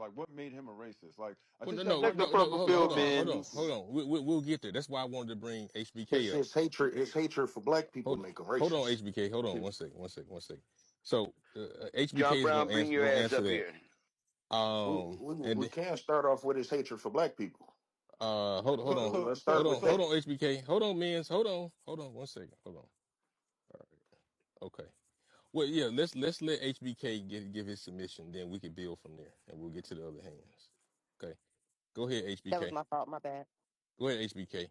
Like, what made him a racist? Like, I Well, think no, that no, might Check the be no, the no. purple Hold on, pill, hold the on, the hold man. on, hold the on. We'll get there. That's why I wanted to bring HBK His up. hatred for black people Hold make him hold on, racist. HBK. Hold on, one second, one second, one second. So John HBK is Brown, gonna bring answer your ass answer up that. here. And We can't start off with his hatred for black people. hold on, Let's hold start with on, hold that. on, HBK. Hold on, mans. Hold on, one second. Hold on. All right. Okay. Well, yeah. Let's let HBK give his submission. Then we can build from there, and we'll get to the other hands. Okay. Go ahead, That was HBK. my fault. My bad. Go ahead, HBK.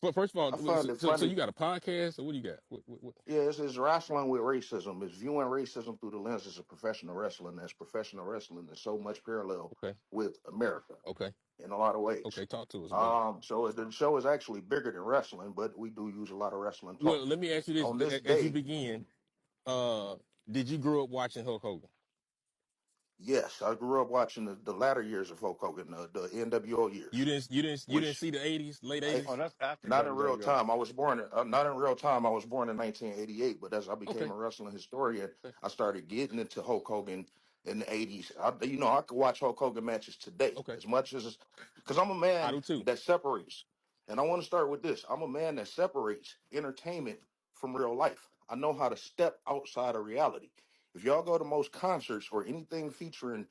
But first of I all, find it so funny. you got a podcast, or what do you got? What? Yeah, it's wrestling with racism. It's viewing racism through the lenses of professional wrestling. As professional wrestling is so much parallel Okay. with America Okay. in a lot of ways. Okay. Talk to us, brother. So the show is actually bigger than wrestling, but we do use a lot of wrestling Well, talk. let me ask you On this: this as you day, begin, uh, did you grow up watching Hulk Hogan? yes, I grew up watching the latter years of Hulk Hogan, the NWO years, You didn't which see the '80s, late I oh, '80s. that's after not in real WWF. time. I was born not in real time. I was born in 1988, but as I became Okay. a wrestling historian, Okay. I started getting into Hulk Hogan in the 80s. I could watch Hulk Hogan matches today Okay. as much as because I'm a I man do too. that separates. And I want to start with this. I'm a man that separates entertainment from real life. I know how to step outside of reality. If y'all go to most concerts or anything featuring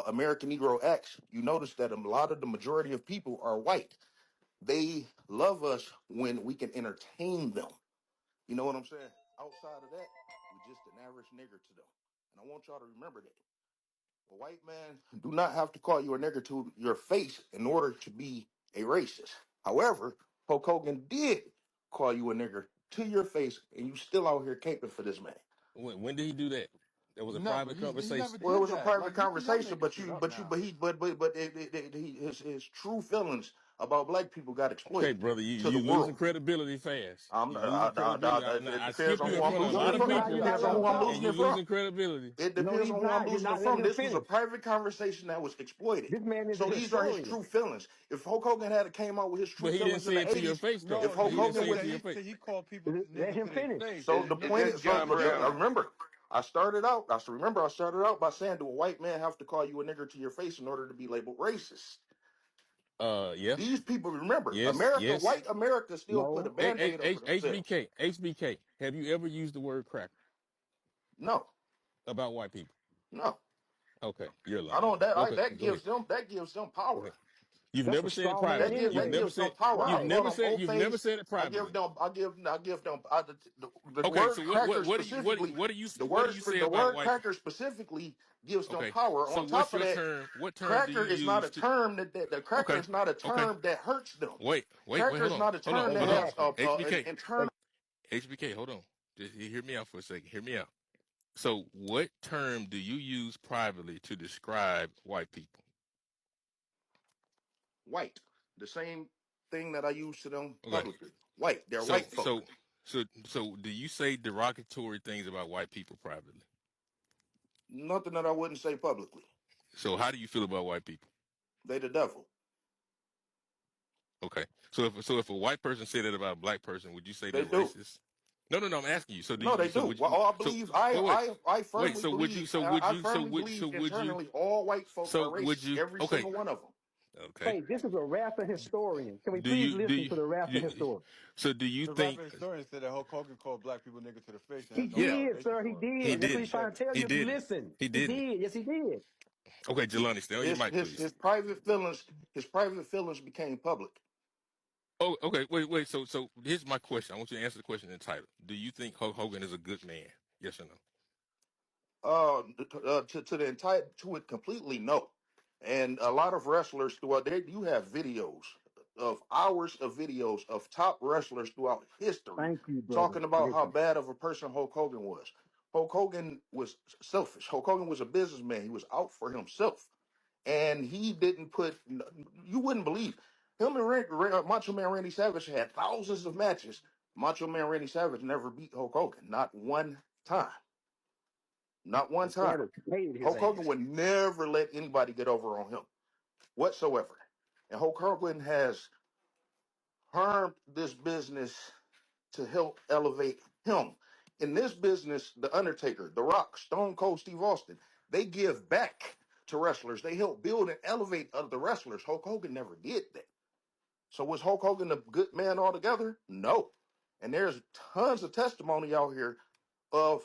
American Negro acts, you notice that a lot of the majority of people are white. They love us when we can entertain them. You know what I'm saying? Outside of that, we're just an average nigger to them. And I want y'all to remember that. A white man do not have to call you a nigger to your face in order to be a racist. However, Hulk Hogan did call you a nigger to your face, and you still out here caping for this man. When did he do that? That was a Never. private He never conversation. Well, it did was a that. private Like, you y'all conversation, making but shit up now. his true feelings about black people got Okay, exploited brother, to the you losing world. credibility fast. You losing credibility. It I depends skip on you who in I'm front of a losing No, lot it of he's from. not. It You're people, not depends on letting who him I'm talk. and losing you it from. losing credibility. It No, depends he's on who I'm not. You're losing it not letting from. him This was a finish. private conversation that was exploited. This man is a So these are his true historian. feelings. If Hulk Hogan had came out with his true But he didn't feelings in say the it to your 80s, face, though. if No, Hulk He he didn't Hogan say it said would to your that face. he called people Let niggas him to their finish. face. so the point It's is, so John Brown. remember, I started out by saying, do a white man have to call you a nigger to your face in order to be labeled racist? Yeah, These people, remember, yes, America, yes. white America still put a No. band-aid over themselves. HBK. Have you ever used the word cracker No, about white people? no. Okay, you're I lying. don't Okay, go ahead. that gives them Go power. ahead. You've That's never a said it straw man privately. That anyway. gives them power. I Right. call them bold You've never faced. said it privately. I give them. The Okay, word so cracker specifically. what do you say The about word white? cracker specifically gives them Okay, power. so On what's top of your that, term? What term do cracker you is not a use to? term the cracker Okay, is not a okay. term that hurts them. Wait. Cracker Hold is on, not a term that hold on. has Exactly. an HBK, internal. HBK, hold on. Just hear me out for a second. Hear me out. So, what term do you use privately to describe white people? White. The same thing that I use to them Okay, publicly. White. They're so white so folk. so do you say derogatory things about white people privately? Nothing that I wouldn't say publicly. So, how do you feel about white people? They the devil. Okay, so if a white person said that about a black person, would you say They they're do. racist? No. I'm asking you. So do No, you? they So do. would Well, you? I So believe wait. I Wait. firmly believe I firmly So believe would you? internally all white folk are So would racist. you? Every Okay. single one of them. Okay. Hey, this is a rapping historian. Can we Do please you? Do listen you? to the rapping you historian? so do you The rapper think? historian said that Hulk Hogan called black people niggas to the face and He has no Yeah. did, validation sir. He for it. He did. That's what he's didn't. trying Check to it. tell He you if you didn't. listen. He He didn't. did. Yes, he did. Okay, Jelani, stay on your mic, please. His private feelings became public. Oh, okay. Wait. So here's my question. I want you to answer the question in the title. Do you think Hulk Hogan is a good man? Yes or no? To the entire to it completely no. And a lot of wrestlers throughout there, you have videos of hours of videos of top wrestlers throughout history Thank you, brother. talking about how Listen. bad of a person Hulk Hogan was. Hulk Hogan was selfish. Hulk Hogan was a businessman. He was out for himself. And he didn't put, you wouldn't believe, him and Macho Man Randy Savage had thousands of matches. Macho Man Randy Savage never beat Hulk Hogan, not one time. Not one The time. Sanders hated his Hulk Hogan ass. would never let anybody get over on him whatsoever. And Hulk Hogan has harmed this business to help elevate him. In this business, The Undertaker, The Rock, Stone Cold Steve Austin, they give back to wrestlers. They help build and elevate other wrestlers. Hulk Hogan never did that. So was Hulk Hogan a good man altogether? No. And there's tons of testimony out here of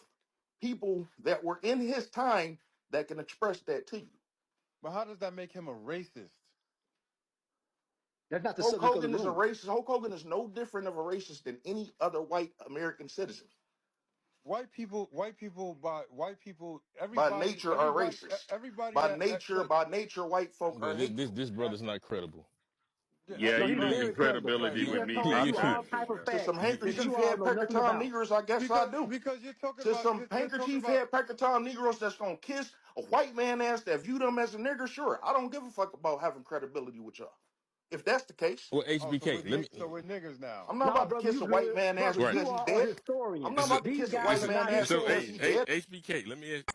people that were in his time that can express that to you. But how does that make him a racist? That's not the Hulk subject of the Hogan is a room. racist. Hulk Hogan is no different of a racist than any other white American citizen. White people, By nature are racist. everybody By that nature, look, by nature, white folk Bro, are this hateful. this brother's not credible. yeah, Yeah, No, you he's bro, losing very credible. credibility He with like, just me told big you all time You type too, of bro. To facts some that handkerchief you all head know nothing Peckertown about. Negroes, I guess I do. because you're talking To about some you're talking handkerchief about head Peckertown Negroes that's gonna kiss a white man ass that view them as a nigger, sure. I don't give a fuck about having credibility with y'all. If that's the case, well, oh, HBK, let so me we're niggers now. I'm not No, about to brother, kiss you a white good. man ass Brother, right. you because he are a dead. I'm historian. not It's a about to These kiss a guys white are it's man not a ass so because historians. he H dead. HBK, let me ask.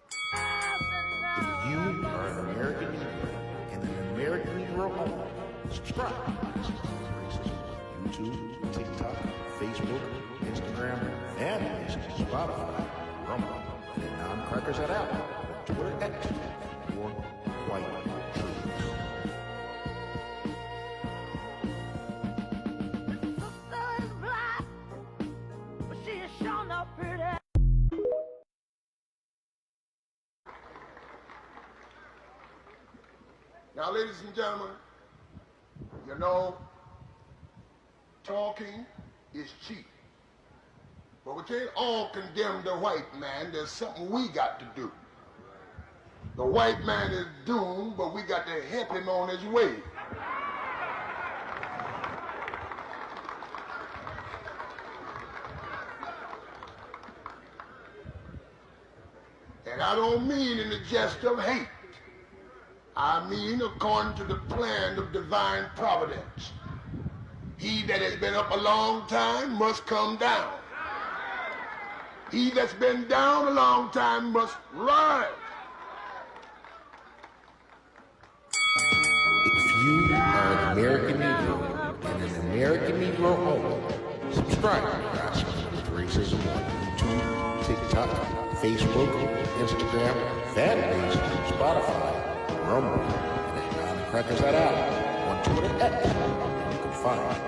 If you are an American Negro and an American Negro only, subscribe to Racism on YouTube, TikTok, Facebook, Instagram, and Spotify, Rumble, and non-crackers at out, Twitter X, or white truths. Now, ladies and gentlemen, you know, talking is cheap. But we can't all condemn the white man. There's something we got to do. The white man is doomed, but we got to help him on his way. And I don't mean in the jest of hate. I mean according to the plan of divine providence. He that has been up a long time must come down. He that's been down a long time must rise. If you are an American Negro and an American Negro only, subscribe to Rasslin with Racism on YouTube, TikTok, Facebook, Instagram, Fanbase, Spotify, Rumble, and at non-crackers that out on Twitter X. You can find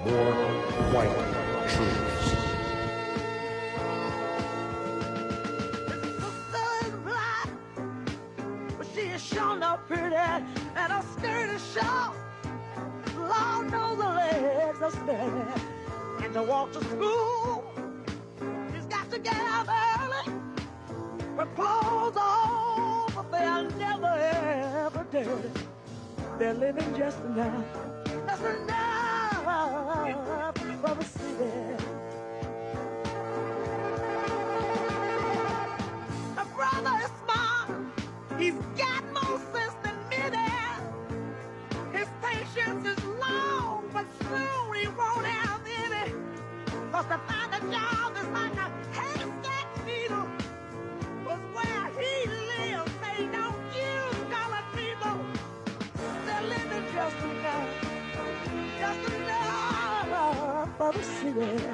more white truths. Sure not pretty, and her skirt is short. Lord knows the legs are steady, and to walk to school, she's got to get up early. Her clothes on, but they are never ever dirty. They're living just enough, for the city. Her brother is smart. He's got more sense than many. His patience is long, but soon he won't have any. 'Cause to find a job is like a haystack needle. 'Cause where he lives, they don't use colored people. They're living just enough for the city.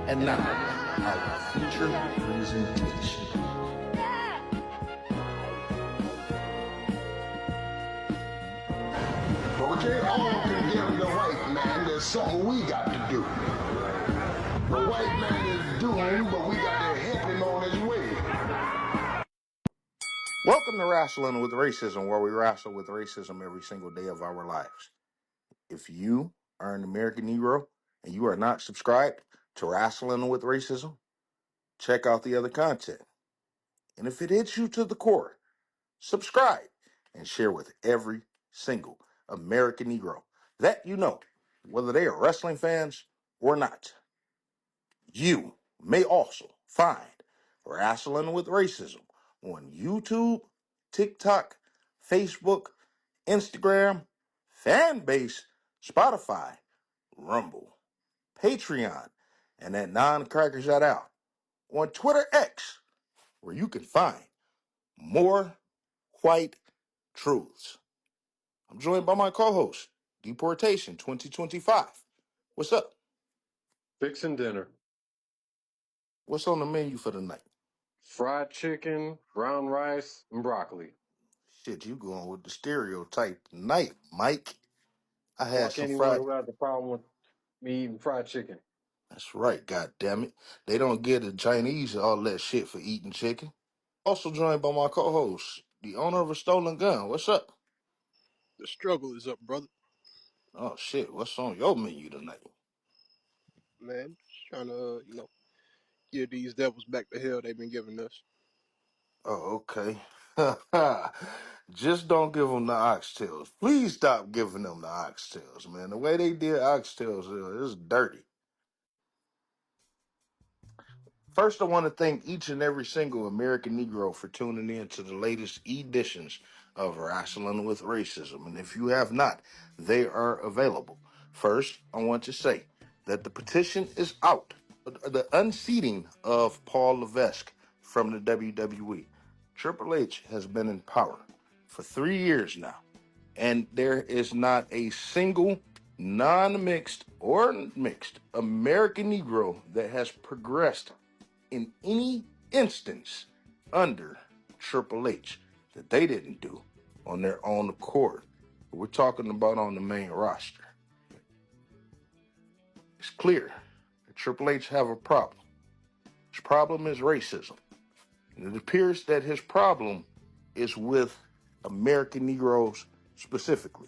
And now, our feature presentation. But we can't all condemn the white man. There's something we got to do. The white man is doomed, but we got to help him on his way. Welcome to Rasslin with Racism, where we wrestle with racism every single day of our lives. If you are an American Negro and you are not subscribed to Rasslin with Racism, check out the other content. And if it hits you to the core, subscribe and share with every single American Negro that you know, whether they are wrestling fans or not. You may also find Wrestling with Racism on YouTube, TikTok, Facebook, Instagram, Fanbase, Spotify, Rumble, Patreon, and that non-cracker shout out on Twitter X, where you can find more white truths. I'm joined by my co-host, Deportation 2025, What's up? Fixing dinner. What's on the menu for the night? Fried chicken, brown rice, and broccoli. Shit, you going with the stereotype tonight, Mike. I had Fuck some anyone fried. who has a problem with me eating fried chicken. That's right, god damn it. They don't give the Chinese all that shit for eating chicken. Also joined by my co-host, the owner of a stolen gun. What's up? The struggle is up, brother. Oh shit, what's on your menu tonight? Man, just trying to, give these devils back the hell they've been giving us. Oh, okay. Just don't give them the oxtails. Please stop giving them the oxtails, man. The way they did oxtails is dirty. First, I want to thank each and every single American Negro for tuning in to the latest editions of Rasslin with Racism. And if you have not, they are available. First, I want to say that the petition is out. The unseating of Paul Levesque from the WWE. Triple H has been in power for 3 years now, and there is not a single non-mixed or mixed American Negro that has progressed in any instance under Triple H that they didn't do on their own accord. We're talking about on the main roster. It's clear that Triple H have a problem. His problem is racism. And it appears that his problem is with American Negroes specifically.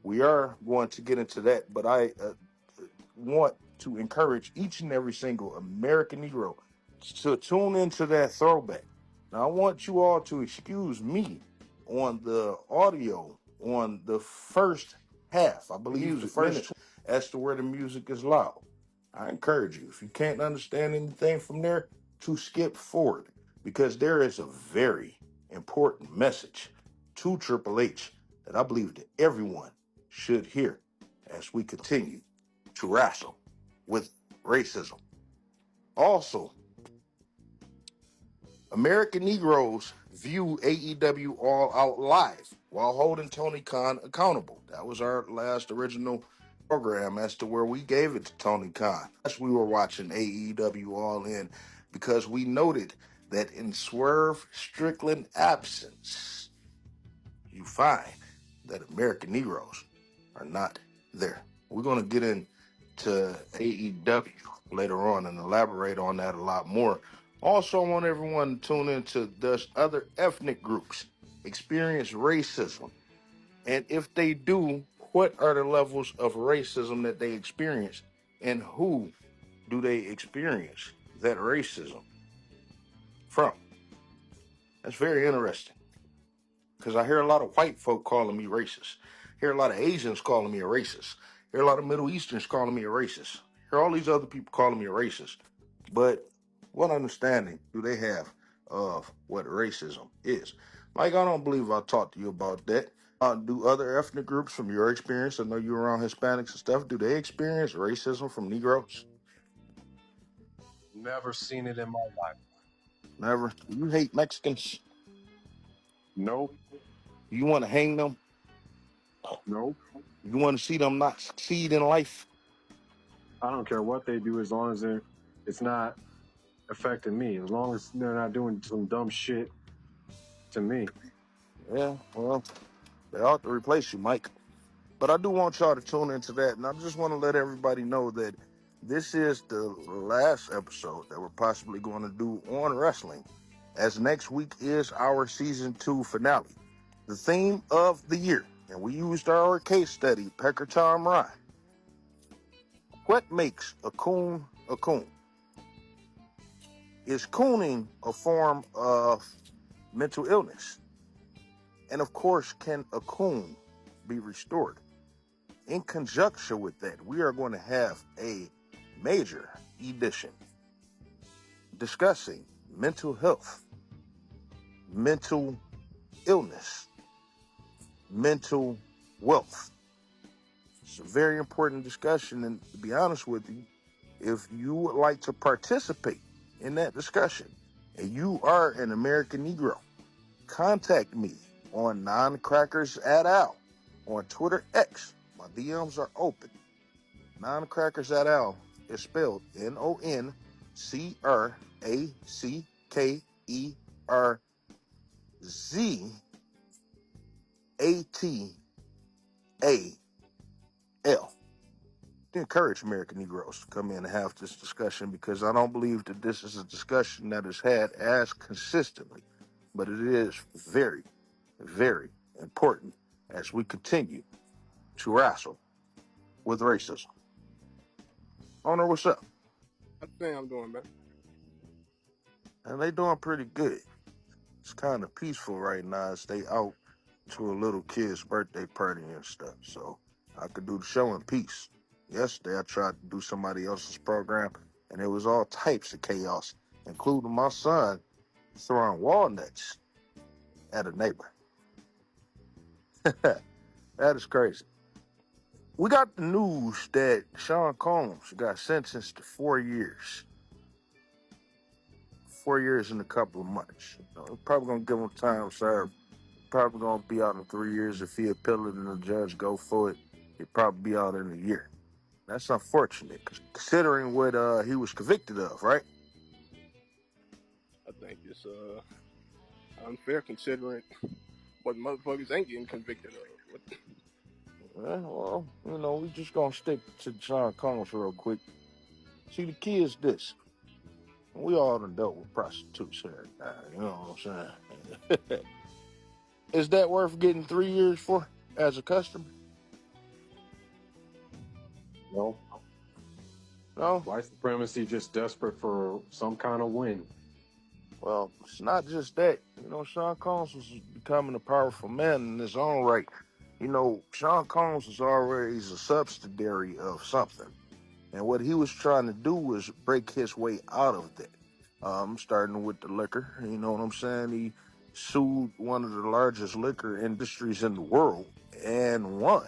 We are going to get into that, but I want to encourage each and every single American Negro to tune into that throwback. Now, I want you all to excuse me on the audio on the first half. I believe the first as to where the music is loud. I encourage you, if you can't understand anything from there, to skip forward because there is a very important message to Triple H that I believe that everyone should hear as we continue to wrestle with racism. Also, American Negroes view AEW All Out live while holding Tony Khan accountable. That was our last original program as to where we gave it to Tony Khan. As we were watching AEW All In because we noted that in Swerve Strickland absence, you find that American Negroes are not there. We're going to get into AEW later on and elaborate on that a lot more. Also, I want everyone to tune into does other ethnic groups experience racism? And if they do, what are the levels of racism that they experience? And who do they experience that racism from? That's very interesting. Because I hear a lot of white folk calling me racist. Hear a lot of Asians calling me a racist. Hear a lot of Middle Easterns calling me a racist. Hear all these other people calling me a racist. But what understanding do they have of what racism is? Like, I don't believe I talked to you about that. Do other ethnic groups from your experience, I know you're around Hispanics and stuff, do they experience racism from Negroes? Never seen it in my life. Never. You hate Mexicans? Nope. You want to hang them? Nope. You want to see them not succeed in life? I don't care what they do as long as it's not affecting me. As long as they're not doing some dumb shit to me. Yeah, well, they ought to replace you, Mike. But I do want y'all to tune into that. And I just want to let everybody know that this is the last episode that we're possibly going to do on wrestling, as next week is our season 2 finale. The theme of the year, and we used our case study, Pecker Tom Ryan. What makes a coon a coon? Is cooning a form of mental illness? And of course, can a coon be restored? In conjunction with that, we are going to have a major edition discussing mental health, mental illness, mental wealth. It's a very important discussion, and to be honest with you, if you would like to participate in that discussion and you are an American Negro, contact me on noncrackers at Al on Twitter X. My DMs are open. Non-crackers at Al is spelled NONCRACKERZATAL. To encourage American Negroes to come in and have this discussion, because I don't believe that this is a discussion that is had as consistently, but it is very, very important as we continue to wrestle with racism. Owner, what's up? How the fam doing, man? And they doing pretty good. It's kind of peaceful right now as they out to a little kid's birthday party and stuff, so I could do the show in peace. Yesterday I tried to do somebody else's program, and it was all types of chaos, including my son throwing walnuts at a neighbor. That is crazy. We got the news that Sean Combs got sentenced to 4 years. 4 years and a couple of months. Probably gonna give him time served. Probably gonna be out in 3 years. If he appeal it and the judge go for it, he'd probably be out in a year. That's unfortunate, considering what he was convicted of, right? I think it's unfair considering what motherfuckers ain't getting convicted of. Well, we just gonna stick to Sean Combs real quick. See, the key is this. We all done dealt with prostitutes here. You know what I'm saying? Is that worth getting 3 years for as a customer? No. No? White supremacy just desperate for some kind of win. Well, it's not just that. Sean Combs was becoming a powerful man in his own right. Sean Combs was already a subsidiary of something. And what he was trying to do was break his way out of that. Starting with the liquor, you know what I'm saying? He sued one of the largest liquor industries in the world and won.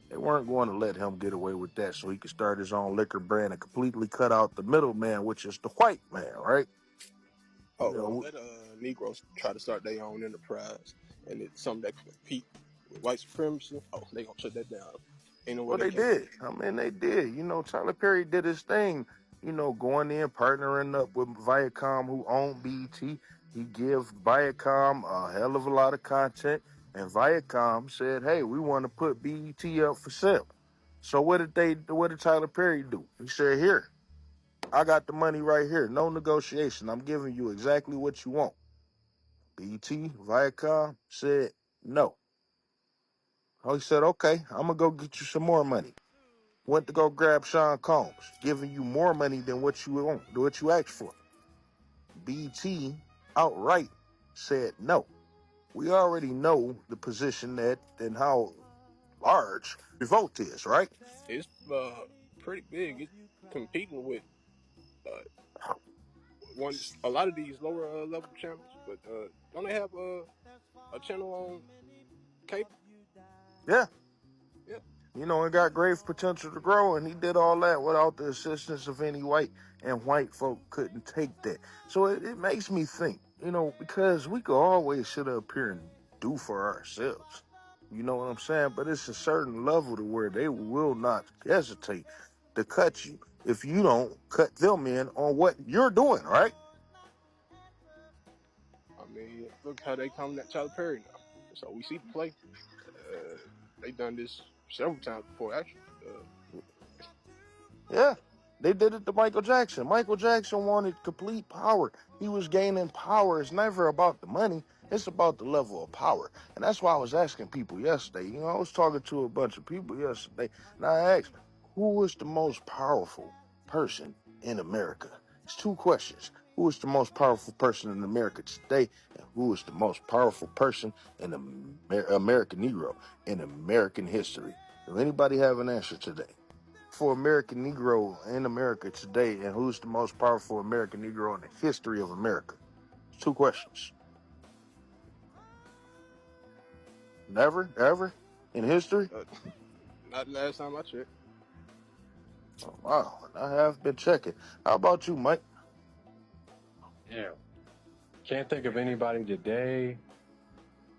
They weren't going to let him get away with that, so he could start his own liquor brand and completely cut out the middleman, which is the white man, right? Let Negroes try to start their own enterprise, and it's something that can compete with white supremacy. Oh, they gonna shut that down. Ain't no way Well, they they can. did. I mean, they did. Tyler Perry did his thing, going in, partnering up with Viacom, who owned BET. He gave Viacom a hell of a lot of content, and Viacom said, hey, we want to put BET up for sale. So what did Tyler Perry do? He said, here, I got the money right here. No negotiation. I'm giving you exactly what you want. BET, Viacom said no. Oh, he said, okay, I'm going to go get you some more money. Went to go grab Sean Combs, giving you more money than what you want, what you asked for. BT outright said no. We already know the position that and how large revolt is, right? It's pretty big. It's competing with a lot of these lower level channels, but don't they have a channel on cable? Yeah. Yeah. It got great potential to grow, and he did all that without the assistance of any white, and white folk couldn't take that. So it makes me think, because we could always sit up here and do for ourselves. You know what I'm saying? But it's a certain level to where they will not hesitate to cut you if you don't cut them in on what you're doing, right? I mean, look how they come at Tyler Perry now. So we see the play. They done this several times before, actually. Yeah, they did it to Michael Jackson. Michael Jackson wanted complete power. He was gaining power. It's never about the money. It's about the level of power. And that's why I was asking people yesterday. I was talking to a bunch of people yesterday, and I asked, who is the most powerful person in America? It's two questions. Who is the most powerful person in America today? And who is the most powerful person in American Negro in American history? Does anybody have an answer today? For American Negro in America today, and who's the most powerful American Negro in the history of America? Two questions. Never, ever in history? Not last time I checked. Oh, wow, I have been checking. How about you, Mike? Yeah. Can't think of anybody today.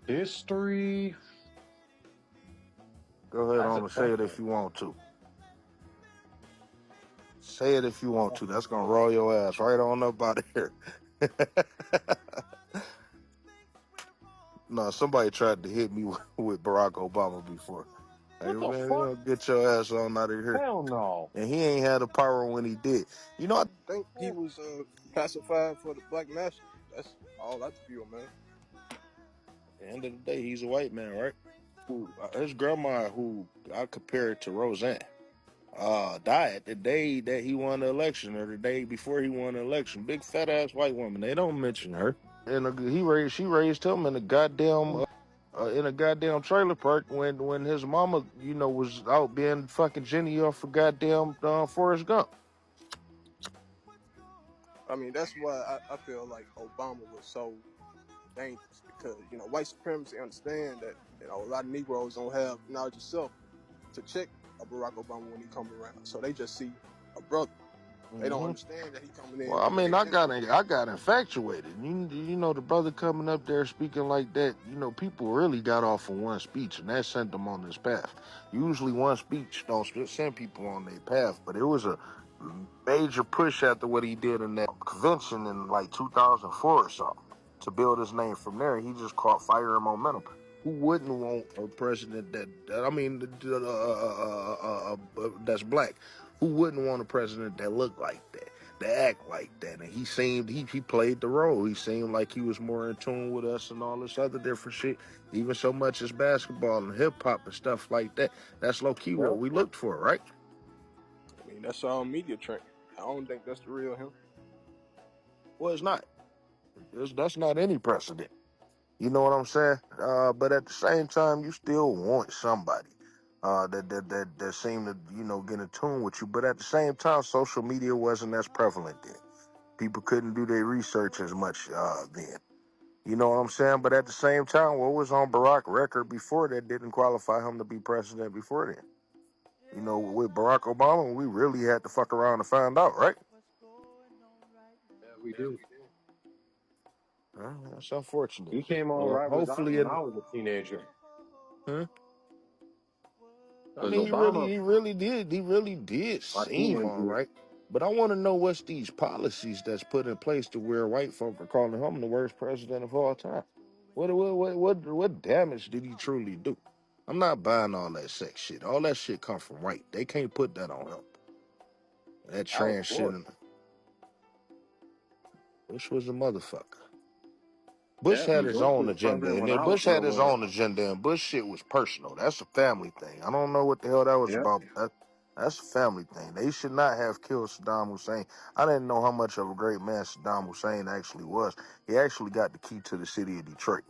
History. Go ahead That's on a and say tough it if one. you want to. Say it if you want to. That's gonna roll your ass right on up out of here. No, somebody tried to hit me with Barack Obama before. Like, What the man, you fuck? know, get your ass on out of here. Hell no. And he ain't had the power when he did. You know, You think he was pacified for the black masses? That's all I view, man. at the end of the day, he's a white man, right? His grandma, who I compare it to Roseanne, died the day that he won the election or the day before he won the election. Big fat ass white woman. They don't mention her. And she raised him in a goddamn trailer park when his mama, was out being fucking Jenny off for goddamn Forrest Gump. I mean, that's why I feel like Obama was so dangerous because white supremacy understand that a lot of Negroes don't have knowledge of self to check a Barack Obama when he come around, so they just see a brother. They don't Hmm. understand that he coming in Well, I with mean, an agenda. I got infatuated. The brother coming up there speaking like that. People really got off on one speech, and that sent them on this path. Usually, one speech don't send people on their path, but it was a major push after what he did in that convention in like 2004 or so to build his name from there. He just caught fire and momentum. Who wouldn't want a president that's black? Who wouldn't want a president that looked like that? To act like that, and he played the role. He seemed like he was more in tune with us and all this other different shit, even so much as basketball and hip hop and stuff like that. That's low key what Yep. we looked for, right? I mean, that's all media trained. I don't think that's the real him. Well, it's not. That's not any precedent. You know what I'm saying? But at the same time, you still want somebody that seemed to get in tune with you. But at the same time, social media wasn't as prevalent then. People couldn't do their research as much then. You know what I'm saying? But at the same time, what was on Barack's record before that didn't qualify him to be president before then. With Barack Obama, we really had to fuck around and find out, right? Yeah, we did. That's unfortunate. He came on Well, right hopefully, when I was a teenager. huh? I Because mean, Obama, he really did my seem all teenager, right. But I want to know what's these policies that's put in place to where white folk are calling him the worst president of all time. What damage did he truly do? I'm not buying all that sex shit. All that shit come from white. They can't put that on him. That Al trans shit, Gore. Bush was a motherfucker. Bush Yeah, had but his Bush own was agenda, president and when then I was Bush had still his alive. own agenda, and Bush shit was personal. That's a family thing. I don't know what the hell that was Yeah. about. That's a family thing. They should not have killed Saddam Hussein. I didn't know how much of a great man Saddam Hussein actually was. He actually got the key to the city of Detroit.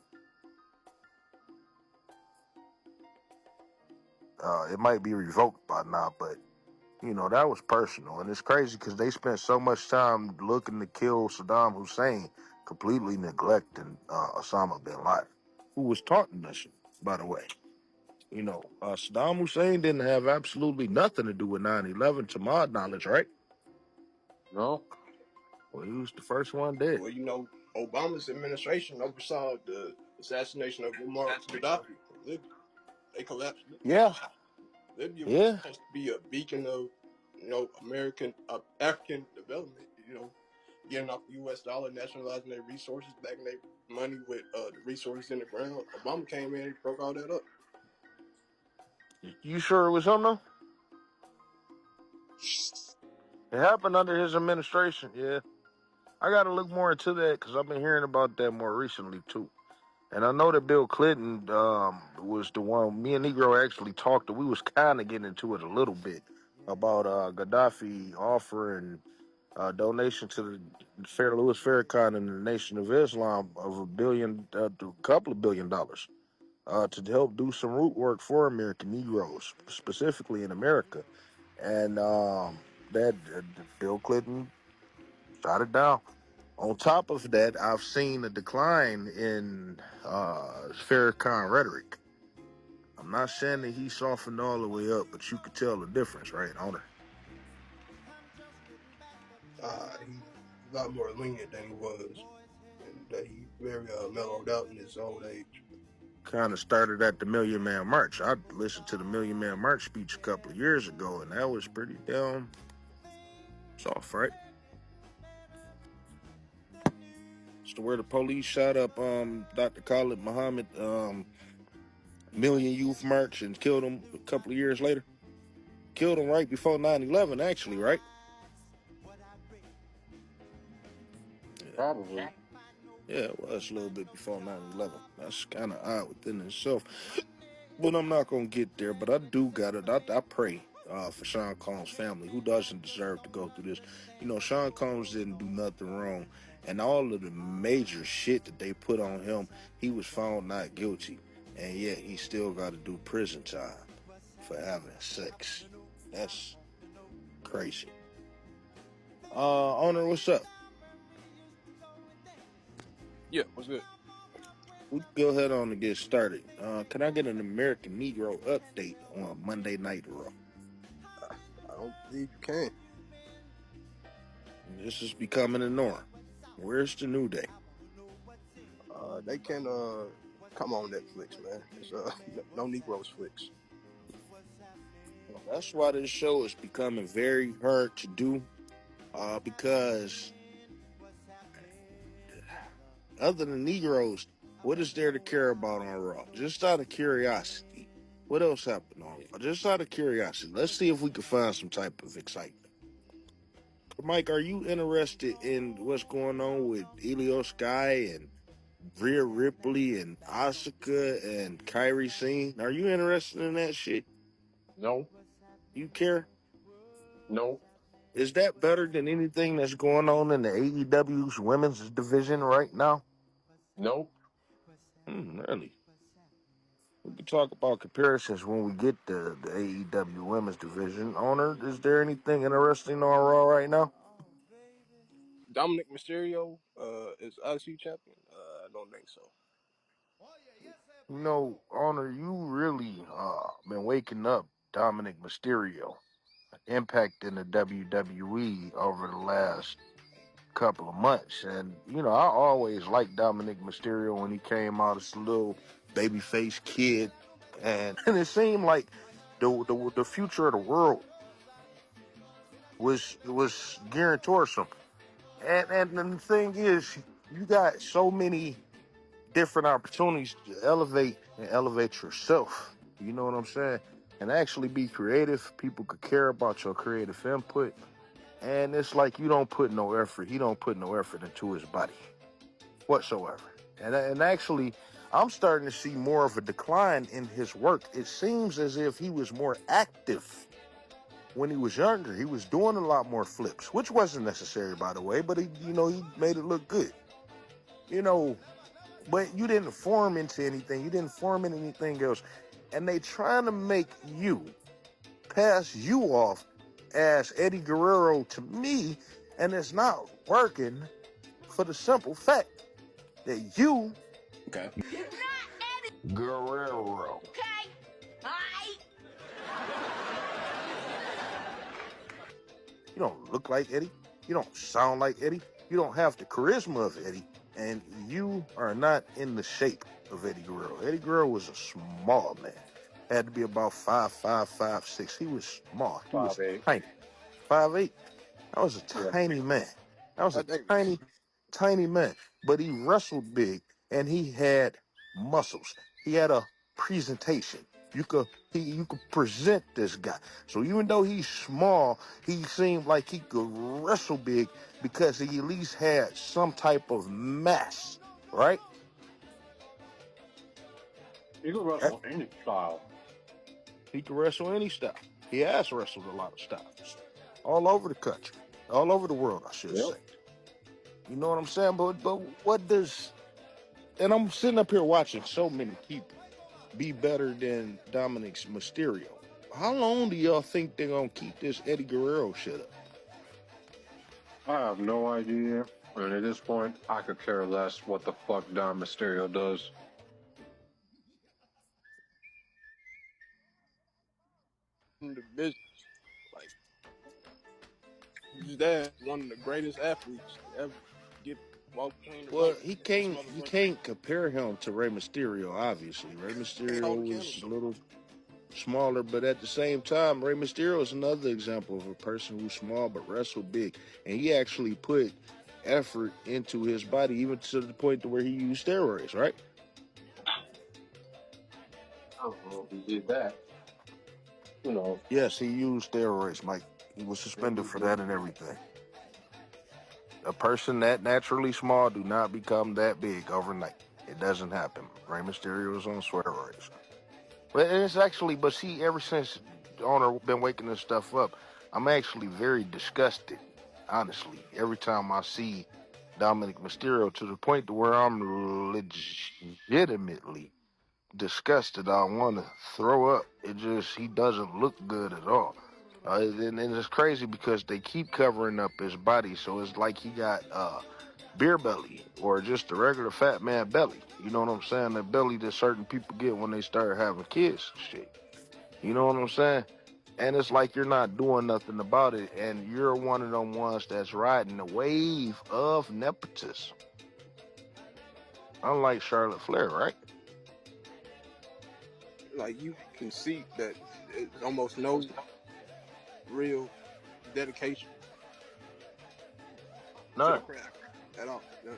It might be revoked by now, but that was personal. And it's crazy because they spent so much time looking to kill Saddam Hussein, completely neglecting Osama bin Laden, who was taunting us, by the way. Saddam Hussein didn't have absolutely nothing to do with 9/11, to my knowledge, right? No? Well, he was the first one dead. Well, Obama's administration oversaw the assassination of Muammar Gaddafi in Libya. They collapsed Libya. Yeah, Libya was yeah. supposed to be a beacon of, American, African development. Getting off the U.S. dollar, nationalizing their resources, backing their money with the resources in the ground. Obama came in and broke all that up. You sure it was him, though? It happened under his administration, yeah. I got to look more into that because I've been hearing about that more recently, too. And I know that Bill Clinton was the one. Me and Negro actually talked. We was kind of getting into it a little bit about Gaddafi offering a donation to the Louis Farrakhan and the Nation of Islam of a couple of $1 billion to help do some root work for American Negroes, specifically in America. And that Bill Clinton shot it down. On top of that, I've seen a decline in Farrakhan rhetoric. I'm not saying that he softened all the way up, but you could tell the difference, right, on it. He's a lot more lenient than he was, and that he very mellowed out in his old age. Kind of started at the Million Man March. I listened to the Million Man March speech a couple of years ago, and that was pretty damn. Soft, right? It's to where the police shot up Dr. Khalid Muhammad Million Youth March and killed him a couple of years later. Killed him right before 9/11, actually, right? Probably. Yeah, it was a little bit before 9/11. That's kind of odd within itself. But I'm not going to get there. But I do got it. I pray for Sean Combs' family, who doesn't deserve to go through this. You know, Sean Combs didn't do nothing wrong. And all of the major shit that they put on him, he was found not guilty. And yet he still got to do prison time for having sex. That's crazy. Owner, what's up? Yeah, what's good? We can go ahead on and get started. Can I get an American Negro update on Monday Night Raw? I don't believe you can. This is becoming a norm. Where's the New Day? They can come on Netflix, man. It's no Negroes flicks. Well, that's why this show is becoming very hard to do. Because other than Negroes, what is there to care about on Raw? Just out of curiosity. What else happened on Raw? Just out of curiosity. Let's see if we can find some type of excitement. Mike, are you interested in what's going on with Elio Sky and Rhea Ripley and Asuka and Kyrie Sane? Are you interested in that shit? No. You care? No. Is that better than anything that's going on in the AEW's women's division right now? No. Really? We can talk about comparisons when we get to the AEW women's division. Owner, is there anything interesting on Raw right now? Dominic Mysterio is IC champion. I don't think so. You know, Owner, you really been waking up Dominic Mysterio, impact in the WWE over the last couple of months. And, you know, I always liked Dominic Mysterio when he came out as a little babyface kid. And it seemed like the future of the world was geared towards him. And the thing is, you got so many different opportunities to elevate and elevate yourself. You know what I'm saying? And actually be creative. People could care about your creative input. And it's like you don't put no effort. He don't put no effort into his body whatsoever. And actually, I'm starting to see more of a decline in his work. It seems as if he was more active when he was younger. He was doing a lot more flips, which wasn't necessary, by the way, but he made it look good. You know, but you didn't form into anything. You didn't form into anything else. And they trying to make you pass you off as Eddie Guerrero to me, and it's not working for the simple fact that you Guerrero. You don't look like Eddie. You don't sound like Eddie. You don't have the charisma of Eddie. And you are not in the shape of Eddie Guerrero. Eddie Guerrero was a small man. Had to be about 5'5", 5'6". He was small. He was 5'8". tiny. 5'8". That was a Yeah. tiny man. That was I a think tiny man. But he wrestled big and he had muscles. He had a presentation. You could present this guy. So even though he's small, he seemed like he could wrestle big because he at least had some type of mass, right? You can wrestle any style. He could wrestle any style. He has wrestled a lot of styles. All over the country. All over the world, I should say. You know what I'm saying? But what does... And I'm sitting up here watching so many people be better than Dominic's Mysterio. How long do y'all think they're going to keep this Eddie Guerrero shit up? I have no idea. And at this point, I could care less what the fuck Dom Mysterio does. in the business, like his dad, one of the greatest athletes to ever get walk between the Well, ropes. he This can't you motherfucker can't compare him to Rey Mysterio, obviously. Rey hold Mysterio a candle was to him. little smaller, but at the same time, Rey Mysterio is another example of a person who's small but wrestled big, and he actually put effort into his body, even to the point to where he used steroids, right? I don't know if he did that. You know, Yes, he used steroids, Mike. He was yeah, suspended he for did. that and everything. A person that naturally small do not become that big overnight. It doesn't happen. Rey Mysterio is on steroids. But it's actually, but see, ever since the owner been waking this stuff up, I'm actually very disgusted. Honestly, every time I see Dominic Mysterio, to the point to where I'm legitimately disgusted. I want to throw up. It just he doesn't look good at all. And it's crazy because they keep covering up his body, so it's like he got beer belly or just a regular fat man belly. You know what I'm saying? The belly that certain people get when they start having kids and shit. You know what I'm saying? And it's like you're not doing nothing about it, and you're one of them ones that's riding the wave of nepotism. Unlike Charlotte Flair, right? Like you can see that it's almost no real dedication to the None. craft at all. None.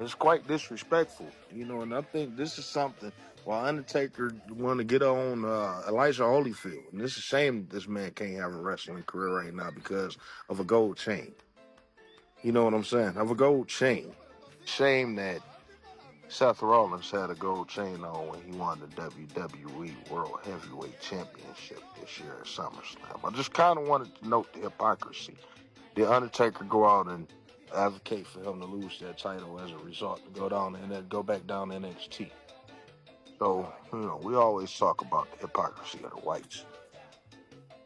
It's quite disrespectful, and I think this is something. While Undertaker want to get on Elijah Holyfield, and it's a shame that this man can't have a wrestling career right now because of a gold chain. You know what I'm saying? Of a gold chain. Shame that Seth Rollins had a gold chain on when he won the WWE World Heavyweight Championship this year at SummerSlam. I just kind of wanted to note the hypocrisy. Did Undertaker go out and advocate for him to lose that title as a result to go down and then go back down NXT? So, we always talk about the hypocrisy of the whites.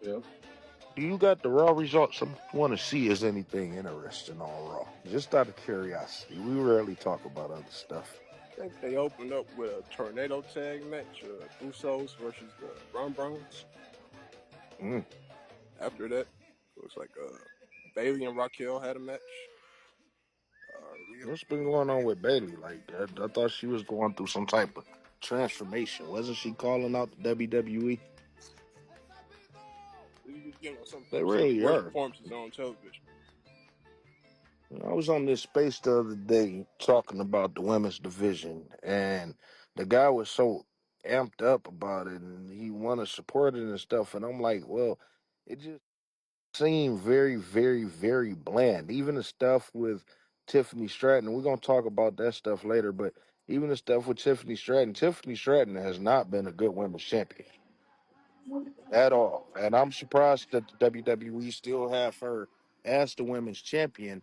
Yeah. Do you got the Raw results? I want to see is anything interesting on Raw. Just out of curiosity. We rarely talk about other stuff. I think they opened up with a tornado tag match, Usos versus the Ron Browns. Mm. After that, it was like Bailey and Raquel had a match. Rhea, What's been going on with Bailey? Like, I thought she was going through some type of transformation. Wasn't she calling out the WWE? some They some really great are. performances on television. I was on this space the other day talking about the women's division, and the guy was so amped up about it, and he wanted to support it and stuff. And I'm like, well, it just seemed very, very, very bland. Even the stuff with Tiffany Stratton, we're gonna talk about that stuff later, but even the stuff with Tiffany Stratton has not been a good women's champion at all. And I'm surprised that the WWE still have her as the women's champion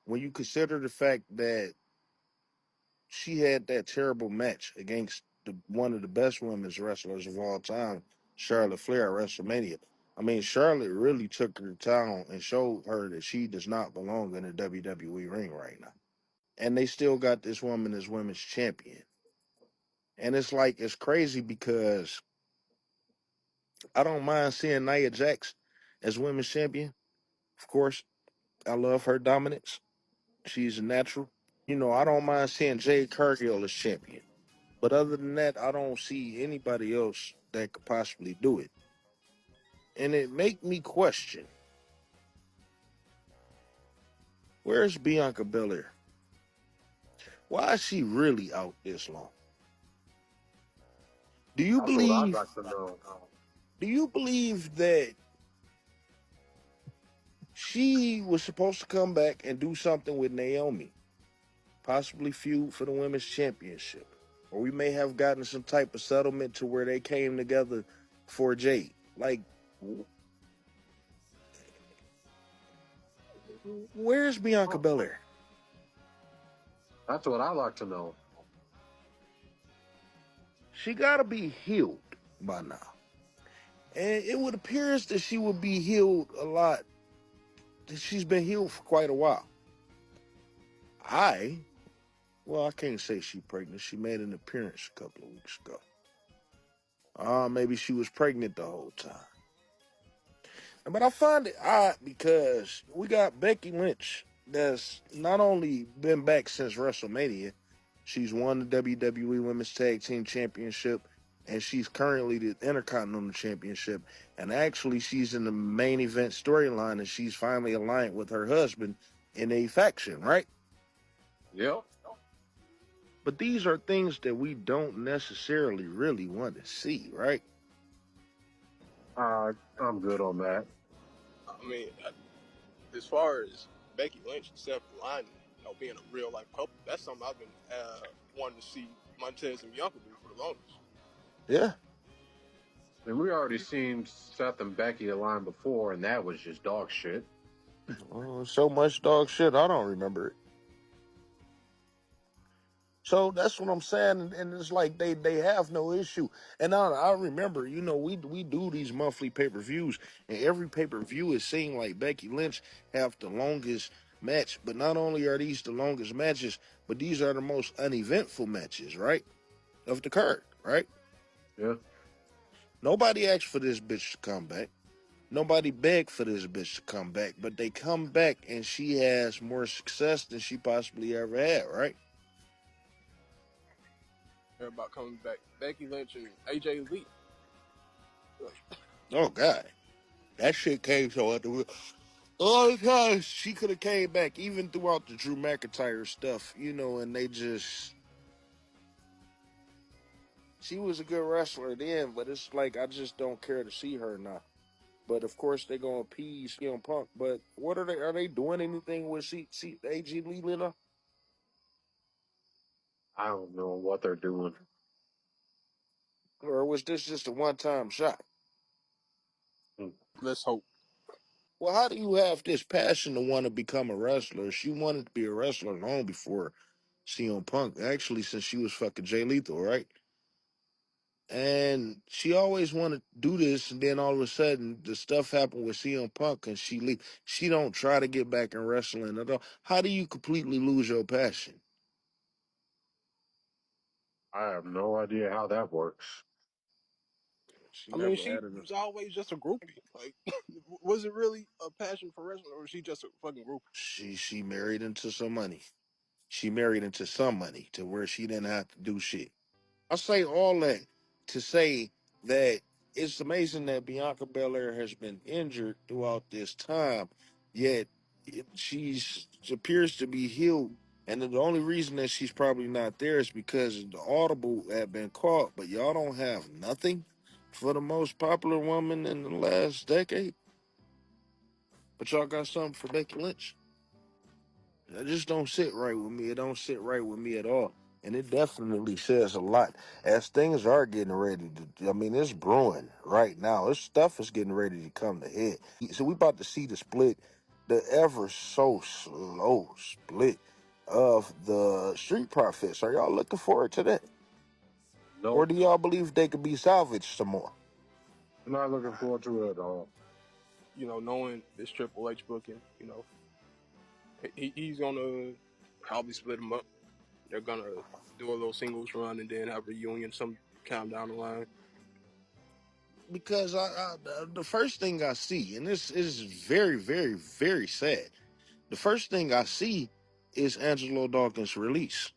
when you consider the fact that she had that terrible match against one of the best women's wrestlers of all time, Charlotte Flair at WrestleMania. I mean, Charlotte really took her down and showed her that she does not belong in the WWE ring right now. And they still got this woman as women's champion. And it's like, it's crazy because I don't mind seeing Nia Jax as women's champion. Of course, I love her dominance. She's a natural. I don't mind seeing Jade Cargill as champion. But other than that, I don't see anybody else that could possibly do it. And it make me question, where's Bianca Belair? Why is she really out this long? Do you That's what I'd believe like to know. do you believe that she was supposed to come back and do something with Naomi? Possibly feud for the women's championship. Or we may have gotten some type of settlement to where they came together for Jade. Like, where's Bianca Oh, Belair? that's what I'd like to know. She gotta be healed by now. And it would appear that she would be healed a lot. She's been healed for quite a while. I can't say she's pregnant. She made an appearance a couple of weeks ago. Maybe she was pregnant the whole time. But I find it odd because we got Becky Lynch that's not only been back since WrestleMania, she's won the WWE Women's Tag Team Championship. and she's currently the Intercontinental Championship. And actually, she's in the main event storyline, and she's finally aligned with her husband in a faction, right? Yep. But these are things that we don't necessarily really want to see, right? I'm good on that. I mean, as far as Becky Lynch and Seth Rollins, being a real life couple, that's something I've been wanting to see Montez and Bianca do for the longest. Yeah. And we already seen Seth and Becky align before, and that was just dog shit. So much dog shit, I don't remember it. So that's what I'm saying, and it's like they have no issue. And I remember, we do these monthly pay-per-views, and every pay-per-view is seeing like Becky Lynch have the longest match. But not only are these the longest matches, but these are the most uneventful matches, right? Of the card, right? Yeah. Nobody asked for this bitch to come back. Nobody begged for this bitch to come back, but they come back, and she has more success than she possibly ever had, right? Everybody coming back. Becky Lynch and AJ Lee. Oh God, that shit came so out the wheel. All the time she could have came back, even throughout the Drew McIntyre stuff, and she was a good wrestler then, but it's like I just don't care to see her now. But of course they're gonna appease CM Punk. But what are they doing anything with AG Lee now? I don't know what they're doing. Or was this just a one-time shot? Let's hope. Well, how do you have this passion to want to become a wrestler? She wanted to be a wrestler long before CM Punk, actually, since she was fucking Jay Lethal, right? And she always wanted to do this, and then all of a sudden, the stuff happened with CM Punk, and she leave. She don't try to get back in wrestling at all. How do you completely lose your passion? I have no idea how that works. She I mean, never she had it. was always just a groupie. Like, was it really a passion for wrestling, or was she just a fucking groupie? She married into some money. She married into some money to where she didn't have to do shit. I say all that to say that it's amazing that Bianca Belair has been injured throughout this time, yet she appears to be healed. And the only reason that she's probably not there is because the Audible had been caught, but y'all don't have nothing for the most popular woman in the last decade. But y'all got something for Becky Lynch. That just don't sit right with me. It don't sit right with me at all. And it definitely says a lot. As things are getting ready to, I mean, it's brewing right now. This stuff is getting ready to come to head. So we about to see the split, the ever so slow split of the Street Profits. Are y'all looking forward to that? Or Nope. do y'all believe they could be salvaged some more? I'm not looking forward to it at all. Knowing this Triple H booking, he's gonna probably split them up. They're gonna do a little singles run and then have a reunion some time down the line. Because the first thing I see, and this is very, very, very sad. The first thing I see is Angelo Dawkins' release.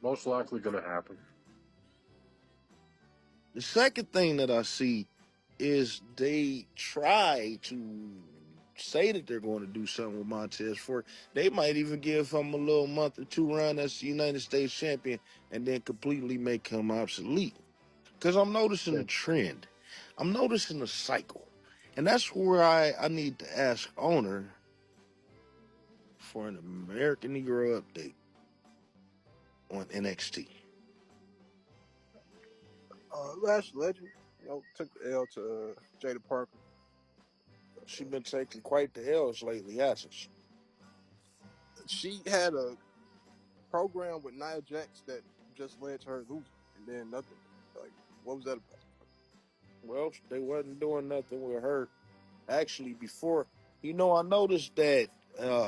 Most likely going to happen. The second thing that I see is they try to say that they're going to do something with Montez Ford. They might even give him a little month or two run as the United States champion and then completely make him obsolete. Because I'm noticing Yeah. a trend. I'm noticing a cycle. And that's where I need to ask owner for an American Negro update on NXT. Lash Legend, took the L to Jada Parker. She been taking quite the L's lately, hasn't she? She had a program with Nia Jax that just led to her losing, and then nothing. Like, what was that about? Well, they wasn't doing nothing with her. Actually, before, I noticed that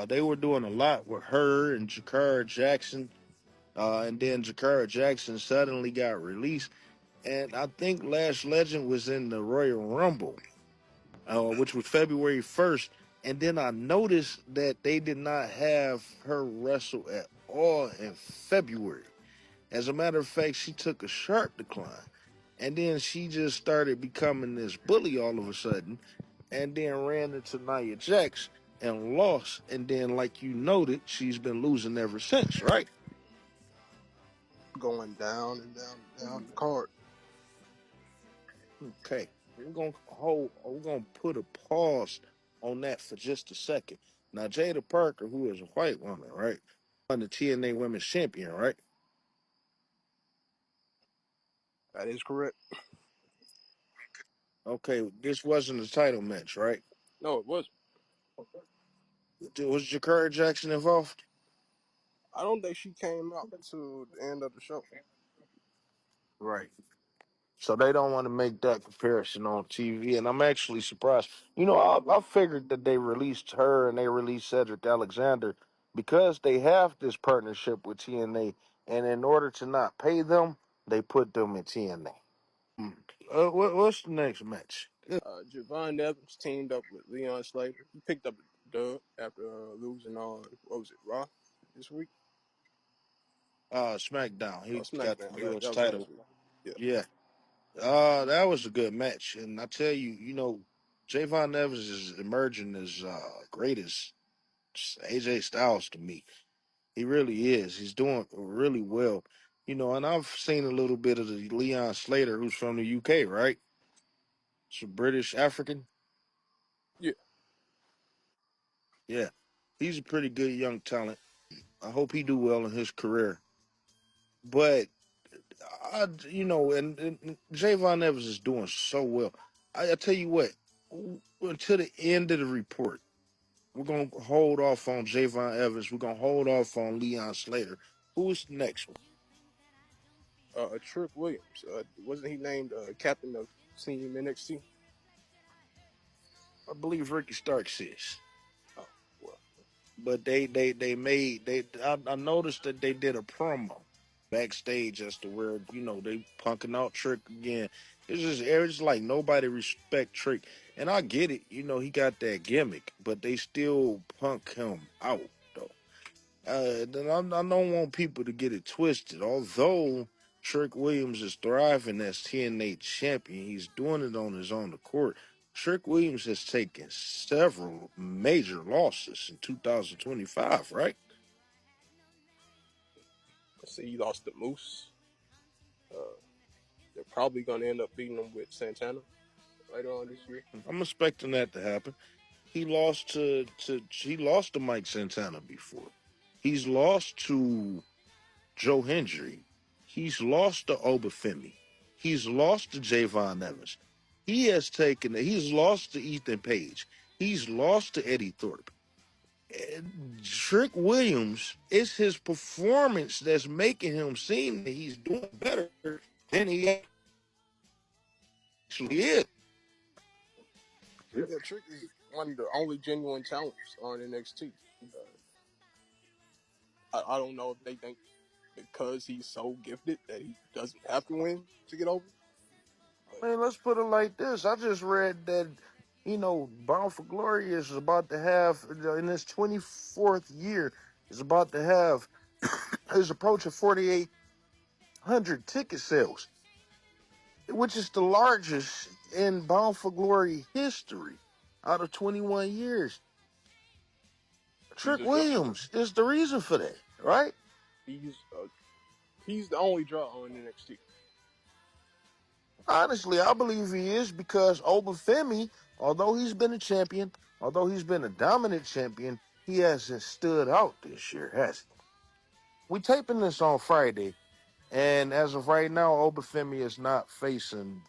they were doing a lot with her and Jakara Jackson. And then Jakara Jackson suddenly got released. And I think Lash Legend was in the Royal Rumble, which was February 1st. And then I noticed that they did not have her wrestle at all in February. As a matter of fact, she took a sharp decline. And then she just started becoming this bully all of a sudden, and then ran into Nia Jax and lost. And then, like you noted, she's been losing ever since, right? Going down and down and down the card. Okay, we're gonna put a pause on that for just a second. Now, Jada Parker, who is a white woman, right, on the TNA Women's Champion, right? That is correct. Okay, this wasn't a title match, right? No, it wasn't. Was Jakara Jackson involved? I don't think she came out to the end of the show. Right. So they don't want to make that comparison on TV, and I'm actually surprised. I figured that they released her and they released Cedric Alexander because they have this partnership with TNA, and in order to not pay them, they put them in TNA. What's the next match? Javon Evans teamed up with Leon Slater. He picked up a dub after losing on, what was it, Raw this week? SmackDown. Oh, He got the SmackDown. U.S. That was last title. week. Yeah. Yeah. That was a good match, and I tell you, Javon Evans is emerging as great as AJ Styles to me. He really is. He's doing really well. And I've seen a little bit of the Leon Slater, who's from the UK, right? It's a British African. Yeah. Yeah, he's a pretty good young talent. I hope he do well in his career. But and Javon Evans is doing so well. I tell you what, until the end of the report, we're gonna hold off on Javon Evans. We're gonna hold off on Leon Slater. Who's the next one? Trick Williams. Wasn't he named captain of Team NXT? I believe Ricky Starks is. Oh, well. But they made they I noticed that they did a promo backstage as to where they punking out Trick again. It's like nobody respect Trick, and I get it. He got that gimmick, but they still punk him out though. Then I don't want people to get it twisted. Although Trick Williams is thriving as TNA champion, he's doing it on his own accord. Trick Williams has taken several major losses in 2025, right? Let's see, he lost to Moose. They're probably going to end up beating him with Santana later on this year. I'm expecting that to happen. He lost to Mike Santana before. He's lost to Joe Hendry. He's lost to Obafemi. He's lost to Javon Evans. He's lost to Ethan Page. He's lost to Eddie Thorpe. And Trick Williams, it's his performance that's making him seem that he's doing better than he actually is. Yeah, Trick is one of the only genuine talents on NXT. I don't know if they think because he's so gifted that he doesn't have to win to get over. But Man, let's put it like this. I just read that, Bound for Glory is about to have, in its 24th year, is about to have, is approaching 4,800 ticket sales, which is the largest in Bound for Glory history out of 21 years. he's Trick a draw. Williams is the reason for that, right? He's the only draw on NXT. Honestly, I believe he is because Obafemi, although he's been a champion, although he's been a dominant champion, he hasn't stood out this year, has he? We taping this on Friday, and as of right now, Obafemi is not facing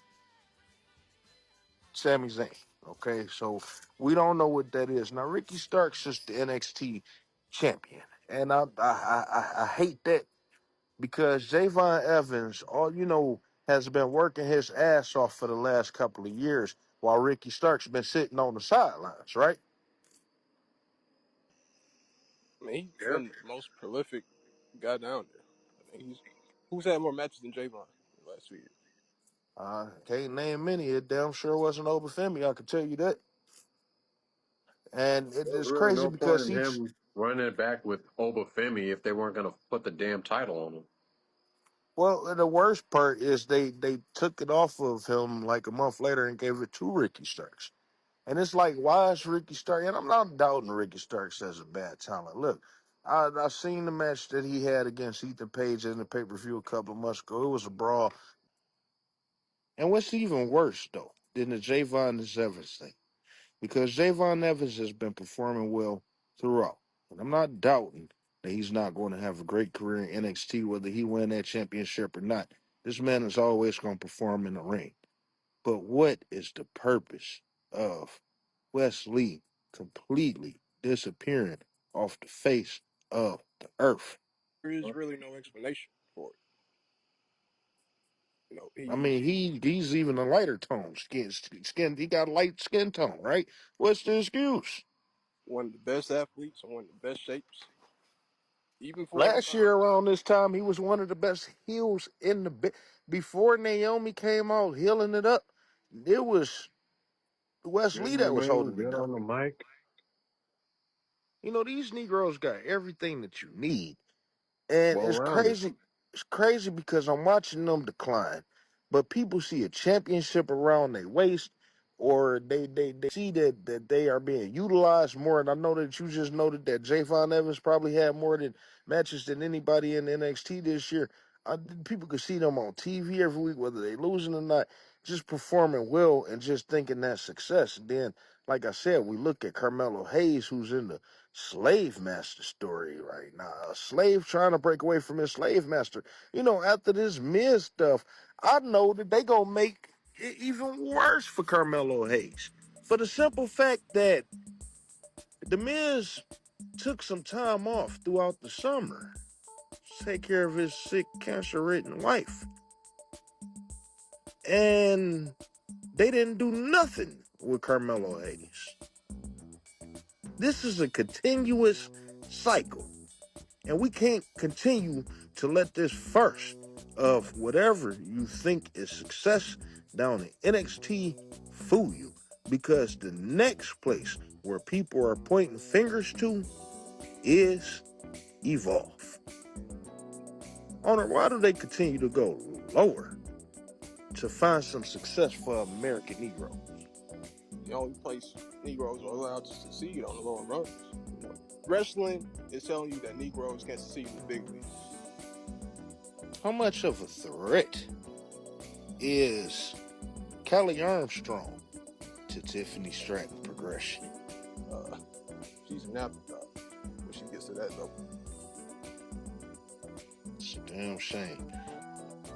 Sami Zayn. Okay, so we don't know what that is. Now, Ricky Starks is the NXT champion, and I hate that because Javon Evans, has been working his ass off for the last couple of years, while Ricky Starks been sitting on the sidelines, right? I mean, he's Yeah. been the most prolific guy down there. I mean, who's had more matches than Javon in the last 2 years? Can't name many. It damn sure wasn't Obafemi, I can tell you that. And There was it's really crazy no point because in him running it back with Obafemi if they weren't going to put the damn title on him. Well, the worst part is they took it off of him like a month later and gave it to Ricky Starks. And it's like, why is Ricky Starks? And I'm not doubting Ricky Starks as a bad talent. Look, I've seen the match that he had against Ethan Page in the pay per view a couple of months ago. It was a brawl. And what's even worse though than the Javon Evans thing, because Javon Evans has been performing well throughout, and I'm not doubting that he's not going to have a great career in NXT, whether he win that championship or not. This man is always going to perform in the ring. But what is the purpose of Wes Lee completely disappearing off the face of the earth? There is really no explanation for it. I He mean, he's even a lighter tone skin. He got a light skin tone, right? What's the excuse? one of the best athletes and one of the best shapes, even for his Last time. year around this time, he was one of the best heels in before Naomi came out healing it up. It was Wes Lee Good that was man, holding it good down. on the mic. You know, these Negroes got everything that you need. And Well it's rounded. crazy. It's crazy because I'm watching them decline. But people see a championship around their waist, or they see that they are being utilized more. And I know that you just noted that Javon Evans probably had more than matches than anybody in NXT this year. People could see them on TV every week, whether they losing or not, just performing well and just thinking that's success. And then, like I said, we look at Carmelo Hayes, who's in the slave master story right now. A slave trying to break away from his slave master. You know, after this Miz stuff, I know that they gonna make it even worse for Carmelo Hayes. For the simple fact that the Miz took some time off throughout the summer to take care of his sick, cancer-ridden wife. And they didn't do nothing with Carmelo Hayes. This is a continuous cycle. And we can't continue to let this first of whatever you think is success down in NXT fool you. Because the next place where people are pointing fingers to is Evolve. Honor, why do they continue to go lower to find some success for American Negro? The only place Negroes are allowed to succeed on the lower rungs. Wrestling is telling you that Negroes can succeed in the big leagues. How much of a threat is Kelly Armstrong to Tiffany Stratton progression? She's an afterthought when she gets to that level. It's a damn shame.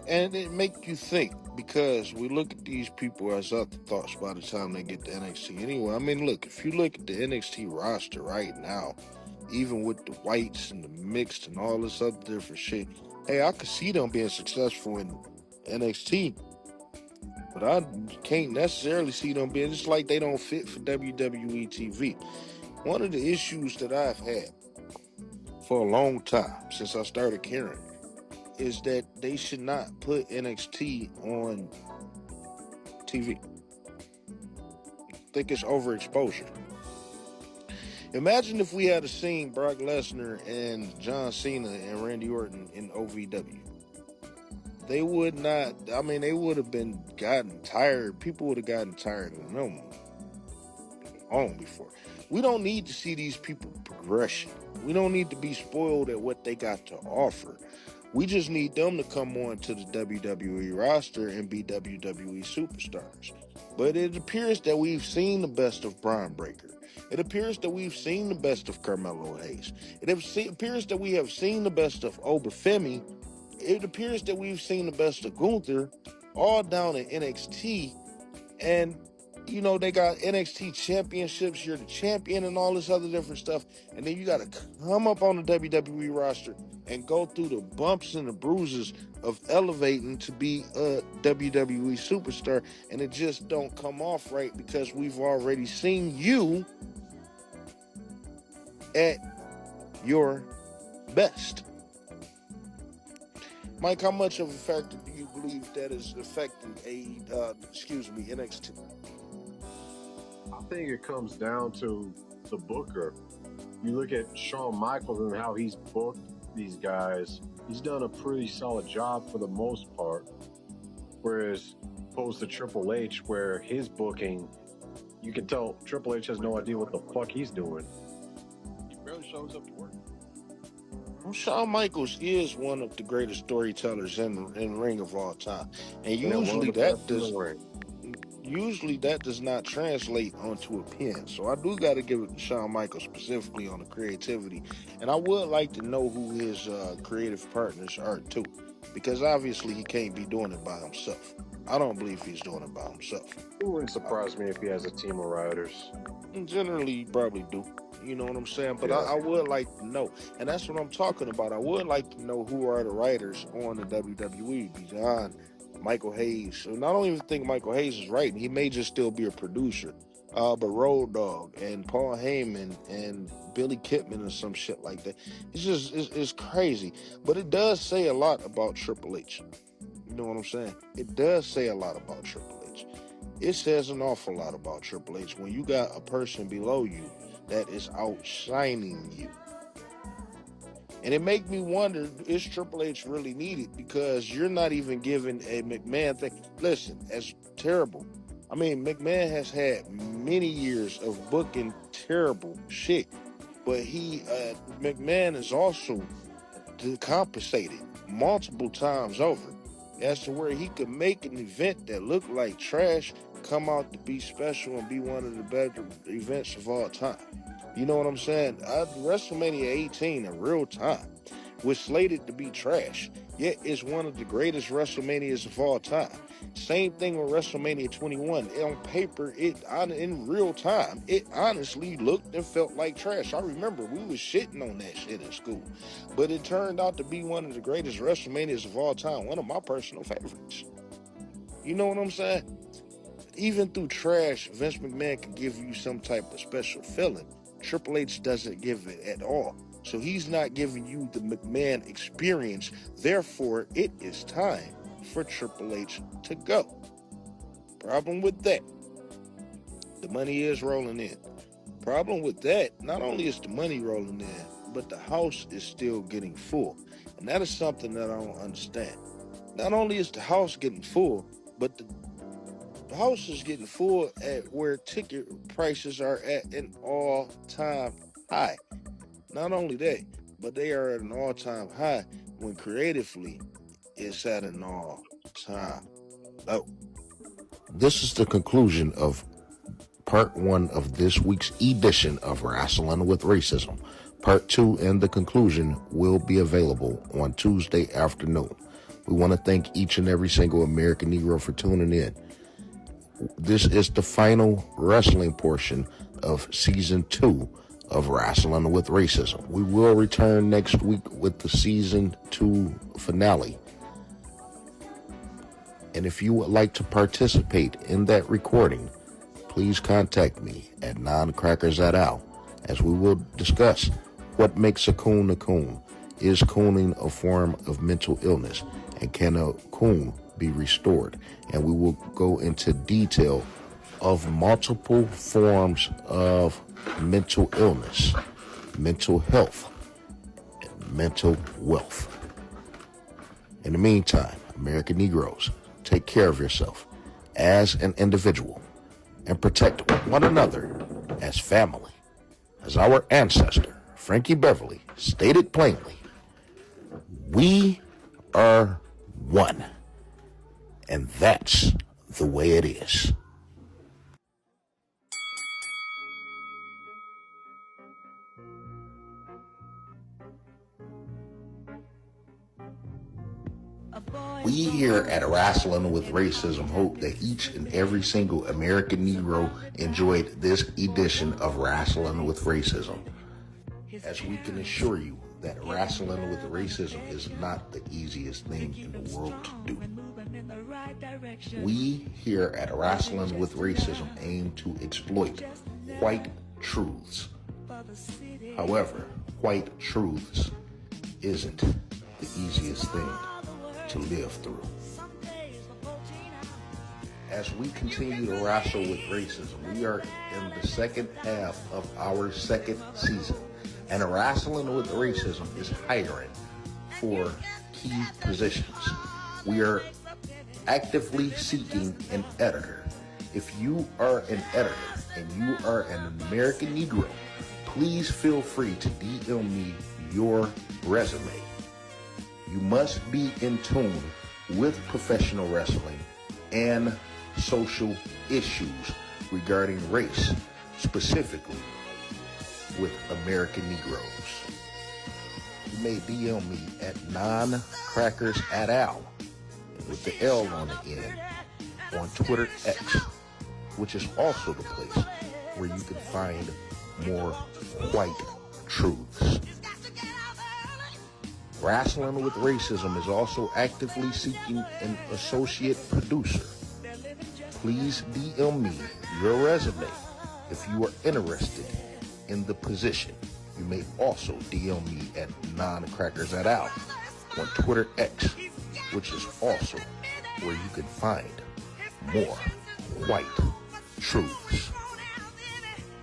And it make you think, because we look at these people as afterthoughts by the time they get to NXT. Anyway, I mean, look, if you look at the NXT roster right now, even with the whites and the mixed and all this other different shit, hey, I could see them being successful in NXT, but I can't necessarily see them being, just like they don't fit for WWE TV. One of the issues that I've had for a long time, since I started caring, is that they should not put NXT on TV. I think it's overexposure. Imagine if we had seen Brock Lesnar and John Cena and Randy Orton in OVW. They would not, I mean, they would have gotten tired. People would have gotten tired of them long before. We don't need to see these people progression. We don't need to be spoiled at what they got to offer. We just need them to come on to the WWE roster and be WWE superstars. But it appears that we've seen the best of Braun Breaker. It appears that we've seen the best of Carmelo Hayes. It appears that we have seen the best of Obafemi. It appears that we've seen the best of Gunther, all down in NXT. And you know, they got NXT championships, you're the champion and all this other different stuff. And then you got to come up on the WWE roster and go through the bumps and the bruises of elevating to be a WWE superstar. And it just don't come off right because we've already seen you at your best. Mike, how much of a factor do you believe that is affecting NXT? I think it comes down to the booker. You look at Shawn Michaels and how he's booked these guys, he's done a pretty solid job for the most part. Whereas opposed to Triple H, where his booking, you can tell Triple H has no idea what the fuck he's doing. He barely shows up to work. Well, Shawn Michaels is one of the greatest storytellers in ring of all time, and Yeah, one of usually the best in the ring. that does not translate onto a pen. So I do got to give it to Shawn Michaels specifically on the creativity, and I would like to know who his creative partners are too, because obviously he can't be doing it by himself. I don't believe he's doing it by himself. It wouldn't surprise me if he has a team of riders. Generally, you probably do. You know what I'm saying? But Yeah. I would like to know, and that's what I'm talking about. I would like to know who are the writers on the WWE beyond Michael Hayes. So I don't even think Michael Hayes is writing. He may just still be a producer. But Road Dogg and Paul Heyman and Billy Kidman or some shit like that. It's crazy. But it does say a lot about Triple H. You know what I'm saying? It does say a lot about Triple H. It says an awful lot about Triple H when you got a person below you that is outshining you. And it make me wonder, is Triple H really needed? Because you're not even giving a McMahon thing. Listen, that's terrible. I mean, McMahon has had many years of booking terrible shit. But McMahon is also compensated multiple times over as to where he could make an event that looked like trash come out to be special and be one of the better events of all time. You know what I'm saying? WrestleMania 18 in real time was slated to be trash, yet it's one of the greatest WrestleManias of all time. Same thing with WrestleMania 21. On paper, in real time, it honestly looked and felt like trash. I remember we was shitting on that shit in school, but it turned out to be one of the greatest WrestleManias of all time, one of my personal favorites. You know what I'm saying? Even through trash, Vince McMahon can give you some type of special feeling. Triple H doesn't give it at all. So he's not giving you the McMahon experience. Therefore, it is time for Triple H to go. Problem with that, the money is rolling in. Problem with that, not only is the money rolling in, but the house is still getting full. And that is something that I don't understand. Not only is the house getting full, but the house is getting full at where ticket prices are at an all-time high. Not only that, but they are at an all-time high when creatively it's at an all-time low. This is the conclusion of part 1 of this week's edition of Rasslin with Racism. Part 2 and the conclusion will be available on Tuesday afternoon. We want to thank each and every single American Negro for tuning in. This is the final wrestling portion of season 2 of Rasslin with Racism. We will return next week with the season 2 finale. And if you would like to participate in that recording, please contact me at noncrackers@al, as we will discuss what makes a coon a coon. Is cooning a form of mental illness? And can a coon be restored? And we will go into detail of multiple forms of mental illness, mental health, and mental wealth. In the meantime, American Negroes, take care of yourself as an individual and protect one another as family. As our ancestor, Frankie Beverly, stated plainly, we are one. And that's the way it is. We here at Rasslin with Racism hope that each and every single American Negro enjoyed this edition of Rasslin with Racism, as we can assure you that wrestling with racism is not the easiest thing in the world to do. We here at Rasslin with Racism aim to exploit white truths. However, white truths isn't the easiest thing to live through. As we continue to wrestle with racism, we are in the second half of our second season. And Rasslin with Racism is hiring for key positions. We are actively seeking an editor. If you are an editor and you are an American Negro, please feel free to DM me your resume. You must be in tune with professional wrestling and social issues regarding race, specifically with American Negroes. You may DM me at non-crackers@al with the L on the end on Twitter X, which is also the place where you can find more white truths. Rasslin with Racism is also actively seeking an associate producer. Please DM me your resume if you are interested in the position. You may also DM me at non-crackers@al on Twitter X, which is also where you can find more white truths.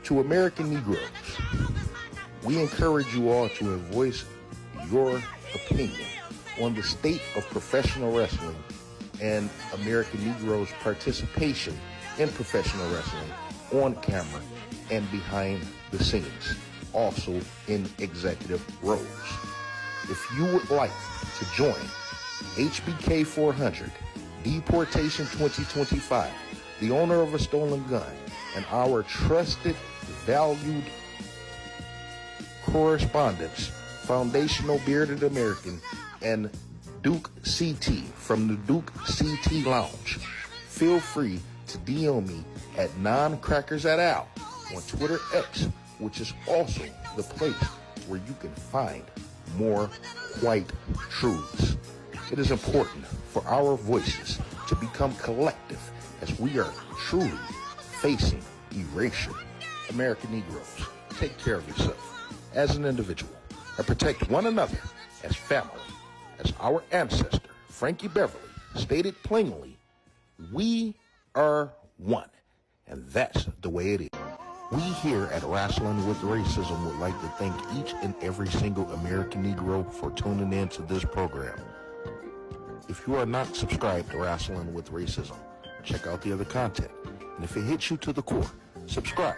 To American Negroes, we encourage you all to voice your opinion on the state of professional wrestling and American Negroes' participation in professional wrestling on camera and behind the scenes, also in executive roles. If you would like to join HBK 400, Deportation 2025, the owner of a stolen gun, and our trusted, valued correspondents, Foundational Bearded American and Duke CT from the Duke CT Lounge, feel free to DM me at non-crackers@al on Twitter X, which is also the place where you can find more white truths. It is important for our voices to become collective as we are truly facing erasure. American Negroes, take care of yourself as an individual and protect one another as family. As our ancestor, Frankie Beverly, stated plainly, we are one, and that's the way it is. We here at Rasslin with Racism would like to thank each and every single American Negro for tuning in to this program. If you are not subscribed to Rasslin with Racism, check out the other content. And if it hits you to the core, subscribe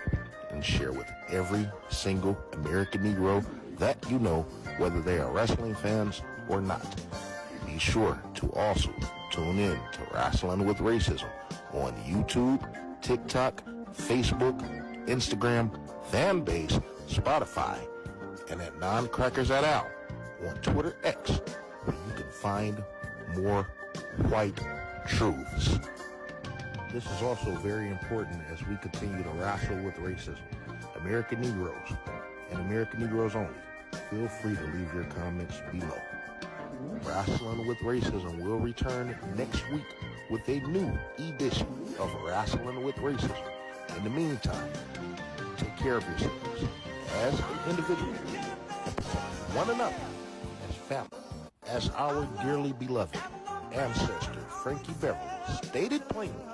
and share with every single American Negro that you know, whether they are wrestling fans or not. Be sure to also tune in to Rasslin with Racism on YouTube, TikTok, Facebook, Instagram, Fanbase, Spotify, and at non-crackers@al on Twitter X, where you can find more white truths. This is also very important as we continue to wrestle with racism. American Negroes and American Negroes only, feel free to leave your comments below. Rasslin with Racism will return next week with a new edition of Rasslin with Racism. In the meantime, take care of yourselves as an individual and protect one another as family. As our dearly beloved ancestor Frankie Beverly stated plainly,